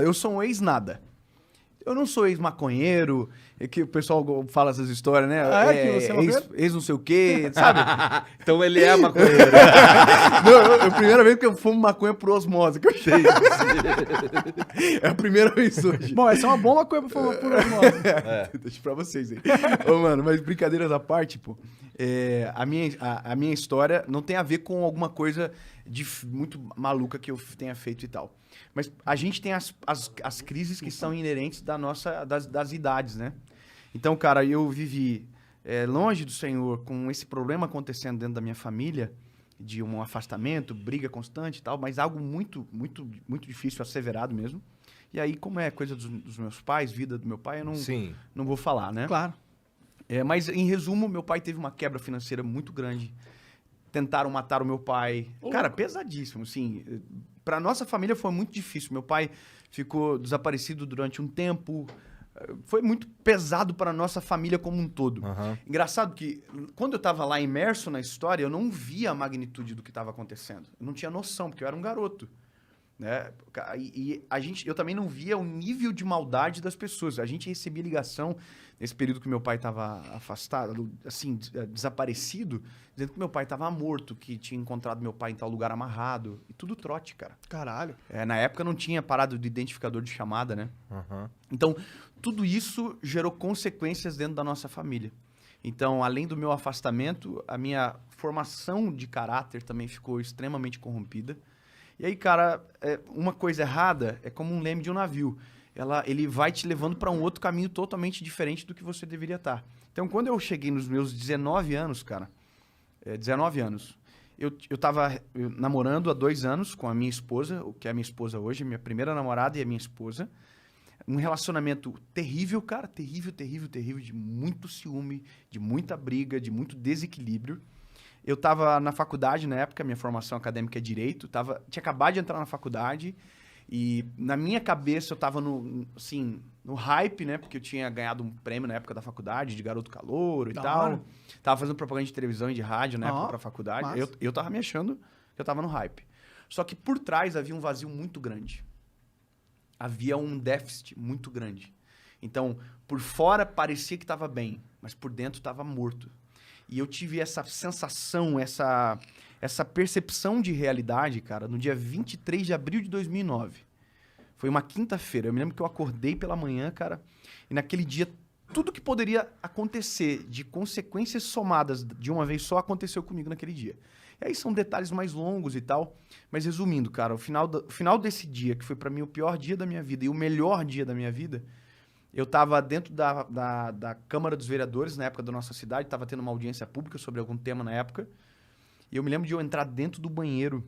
Eu sou um ex-nada. Eu não sou ex-maconheiro, é que o pessoal fala essas histórias, né? Que você é maconheiro? Ex não sei o quê, sabe? Então ele é maconheiro. Não, é a primeira vez que eu fumo maconha por osmose, que eu achei. É a primeira vez hoje. Bom, essa é uma boa maconha pra falar por osmose. Deixa pra vocês aí. Ô, mano, mas brincadeiras à parte, pô. A minha história não tem a ver com alguma coisa muito maluca que eu tenha feito e tal. Mas a gente tem as crises que são inerentes das idades, né? Então, cara, eu vivi longe do Senhor, com esse problema acontecendo dentro da minha família, de um afastamento, briga constante e tal, mas algo muito, muito, muito difícil, asseverado mesmo. E aí, como é coisa dos meus pais, vida do meu pai, eu não vou falar, né? Claro. Mas, em resumo, meu pai teve uma quebra financeira muito grande. Tentaram matar o meu pai. Cara, pesadíssimo, assim. Pra nossa família foi muito difícil. Meu pai ficou desaparecido durante um tempo. Foi muito pesado para nossa família como um todo. Uhum. Engraçado que, quando eu tava lá imerso na história, eu não via a magnitude do que estava acontecendo. Eu não tinha noção, porque eu era um garoto. Né? Eu também não via o nível de maldade das pessoas. A gente recebia ligação nesse período que meu pai estava afastado, assim, desaparecido, dizendo que meu pai estava morto, que tinha encontrado meu pai em tal lugar amarrado. E tudo trote, cara. Caralho. Na época não tinha parado de identificador de chamada, né? Uhum. Então, tudo isso gerou consequências dentro da nossa família. Então, além do meu afastamento, a minha formação de caráter também ficou extremamente corrompida. E aí, cara, uma coisa errada é como um leme de um navio. Ele vai te levando para um outro caminho totalmente diferente do que você deveria estar. Então, quando eu cheguei nos meus 19 anos, cara, 19 anos, eu tava namorando há 2 anos com a minha esposa, o que é a minha esposa hoje, minha primeira namorada e a minha esposa. Um relacionamento terrível, cara, terrível, terrível, terrível, de muito ciúme, de muita briga, de muito desequilíbrio. Eu estava na faculdade na época, minha formação acadêmica é Direito, tinha acabado de entrar na faculdade e na minha cabeça eu estava no hype, né? Porque eu tinha ganhado um prêmio na época da faculdade, de garoto calouro e tal. Tava fazendo propaganda de televisão e de rádio na época pra faculdade. Eu tava me achando que eu tava no hype. Só que por trás havia um vazio muito grande. Havia um déficit muito grande. Então, por fora parecia que estava bem, mas por dentro estava morto. E eu tive essa sensação, essa percepção de realidade, cara, no dia 23 de abril de 2009. Foi uma quinta-feira. Eu me lembro que eu acordei pela manhã, cara, e naquele dia, tudo que poderia acontecer de consequências somadas de uma vez só aconteceu comigo naquele dia. E aí são detalhes mais longos e tal. Mas resumindo, cara, o final desse dia, que foi pra mim o pior dia da minha vida e o melhor dia da minha vida, eu estava dentro da Câmara dos Vereadores, na época da nossa cidade, estava tendo uma audiência pública sobre algum tema na época, e eu me lembro de eu entrar dentro do banheiro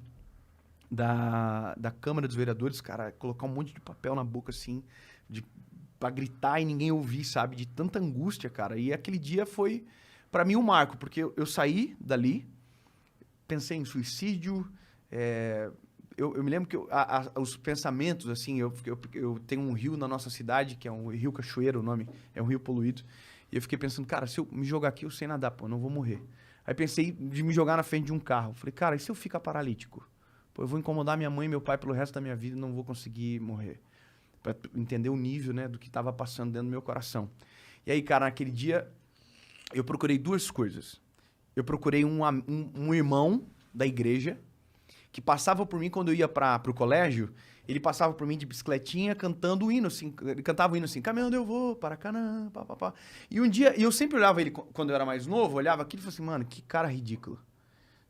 da Câmara dos Vereadores, cara, colocar um monte de papel na boca, assim, pra gritar e ninguém ouvir, sabe? De tanta angústia, cara. E aquele dia foi, pra mim, um marco, porque eu saí dali, pensei em suicídio, eu me lembro que os pensamentos, assim, eu tenho um rio na nossa cidade, que é um rio Cachoeira, o nome, é um rio poluído, e eu fiquei pensando, cara, se eu me jogar aqui, eu sei nadar, pô, eu não vou morrer. Aí pensei de me jogar na frente de um carro. Falei, cara, e se eu ficar paralítico? Pô, eu vou incomodar minha mãe e meu pai pelo resto da minha vida e não vou conseguir morrer. Pra entender o nível, né, do que estava passando dentro do meu coração. E aí, cara, naquele dia, eu procurei 2 coisas. Eu procurei um irmão da igreja, que passava por mim quando eu ia pro colégio, ele passava por mim de bicicletinha cantando o hino, assim, ele cantava o hino assim, caminhando eu vou para Canaã, pá. E um dia, eu sempre olhava ele, quando eu era mais novo, olhava aquilo e falava assim, mano, que cara ridículo.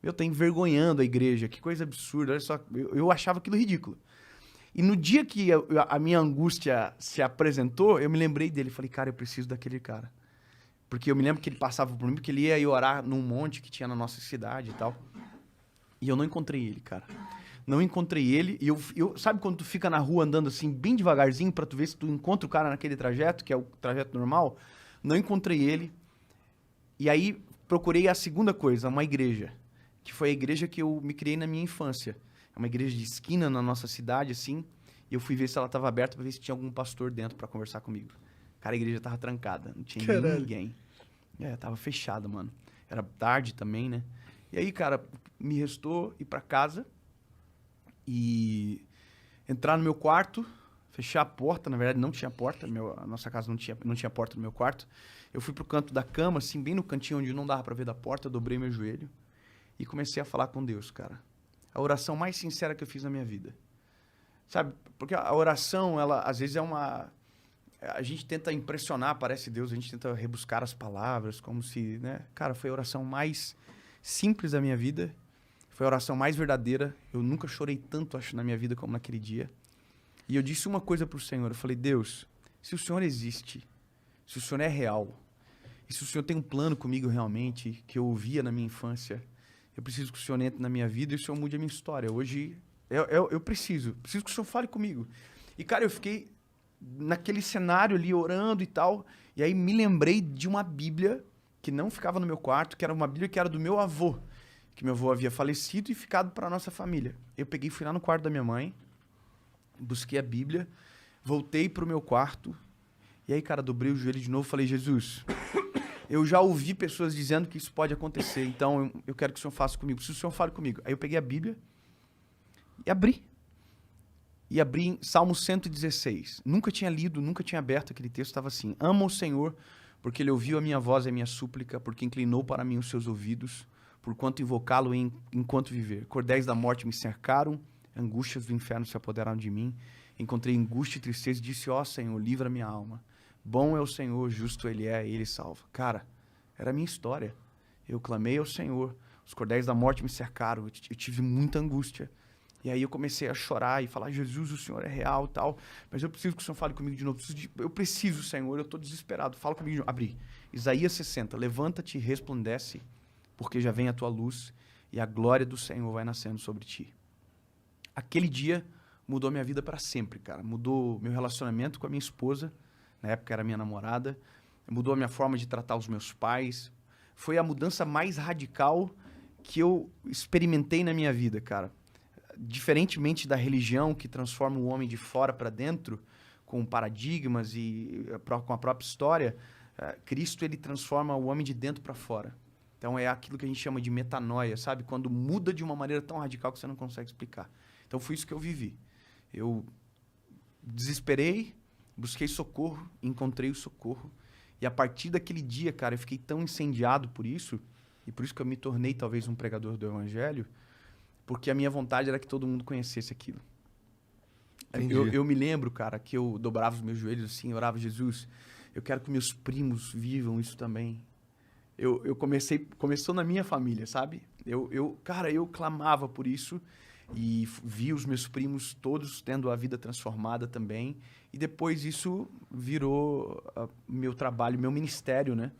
Eu tô envergonhando a igreja, que coisa absurda, olha só, eu achava aquilo ridículo. E no dia que a minha angústia se apresentou, eu me lembrei dele, falei, cara, eu preciso daquele cara. Porque eu me lembro que ele passava por mim, porque ele ia ir orar num monte que tinha na nossa cidade e tal. E eu não encontrei ele, cara. Não encontrei ele. E eu sabe quando tu fica na rua andando assim, bem devagarzinho, pra tu ver se tu encontra o cara naquele trajeto, que é o trajeto normal? Não encontrei ele. E aí procurei a segunda coisa, uma igreja. Que foi a igreja que eu me criei na minha infância. É uma igreja de esquina na nossa cidade, assim. E eu fui ver se ela estava aberta pra ver se tinha algum pastor dentro pra conversar comigo. Cara, a igreja tava trancada. Não tinha ninguém. Tava fechada, mano. Era tarde também, né? E aí, cara, me restou ir pra casa e entrar no meu quarto, Fechei a porta, na verdade não tinha porta, a nossa casa não tinha porta no meu quarto. Eu fui pro canto da cama, assim, bem no cantinho onde não dava pra ver da porta, eu dobrei meu joelho e comecei a falar com Deus, cara. A oração mais sincera que eu fiz na minha vida. Sabe? Porque a oração, ela às vezes é uma... A gente tenta impressionar, parece Deus, a gente tenta rebuscar as palavras, como se, né? Cara, foi a oração mais simples da minha vida, foi a oração mais verdadeira. Eu nunca chorei tanto, acho, na minha vida como naquele dia. E eu disse uma coisa pro Senhor, eu falei, Deus, se o Senhor existe, se o Senhor é real, e se o Senhor tem um plano comigo realmente, que eu ouvia na minha infância, eu preciso que o Senhor entre na minha vida e o Senhor mude a minha história. Hoje, eu preciso que o Senhor fale comigo. E, cara, eu fiquei naquele cenário ali, orando e tal, e aí me lembrei de uma Bíblia que não ficava no meu quarto, que era uma Bíblia que era do meu avô, que meu avô havia falecido e ficado para a nossa família. Eu peguei, fui lá no quarto da minha mãe, busquei a Bíblia, voltei pro meu quarto, e aí, cara, dobrei o joelho de novo e falei, Jesus, eu já ouvi pessoas dizendo que isso pode acontecer, então eu quero que o Senhor faça comigo, preciso que o Senhor fale comigo. Aí eu peguei a Bíblia e abri. E abri em Salmo 116. Nunca tinha lido, nunca tinha aberto aquele texto, estava assim, ama o Senhor, porque Ele ouviu a minha voz e a minha súplica, porque inclinou para mim os seus ouvidos, porquanto invocá-lo enquanto viver. Cordéis da morte me cercaram, angústias do inferno se apoderaram de mim. Encontrei angústia e tristeza e disse, ó Senhor, livra minha alma. Bom é o Senhor, justo Ele é, Ele salva. Cara, era a minha história. Eu clamei ao Senhor, os cordéis da morte me cercaram, eu tive muita angústia. E aí eu comecei a chorar e falar, Jesus, o Senhor é real e tal, mas eu preciso que o Senhor fale comigo de novo. Eu preciso, Senhor, eu estou desesperado. Fala comigo de novo. Abri. Isaías 60. Levanta-te e resplandece, porque já vem a tua luz e a glória do Senhor vai nascendo sobre ti. Aquele dia mudou minha vida para sempre, cara. Mudou meu relacionamento com a minha esposa, na época era minha namorada, mudou a minha forma de tratar os meus pais. Foi a mudança mais radical que eu experimentei na minha vida, cara. Diferentemente da religião que transforma o homem de fora para dentro, com paradigmas e com a própria história, Cristo ele transforma o homem de dentro para fora. Então é aquilo que a gente chama de metanoia, sabe? Quando muda de uma maneira tão radical que você não consegue explicar. Então foi isso que eu vivi. Eu desesperei, busquei socorro, encontrei o socorro. E a partir daquele dia, cara, eu fiquei tão incendiado por isso, e por isso que eu me tornei talvez um pregador do evangelho, porque a minha vontade era que todo mundo conhecesse aquilo. Eu me lembro, cara, que eu dobrava os meus joelhos assim, orava, Jesus, eu quero que meus primos vivam isso também. Começou na minha família, sabe? Cara, eu clamava por isso e vi os meus primos todos tendo a vida transformada também. E depois isso virou meu trabalho, meu ministério, né?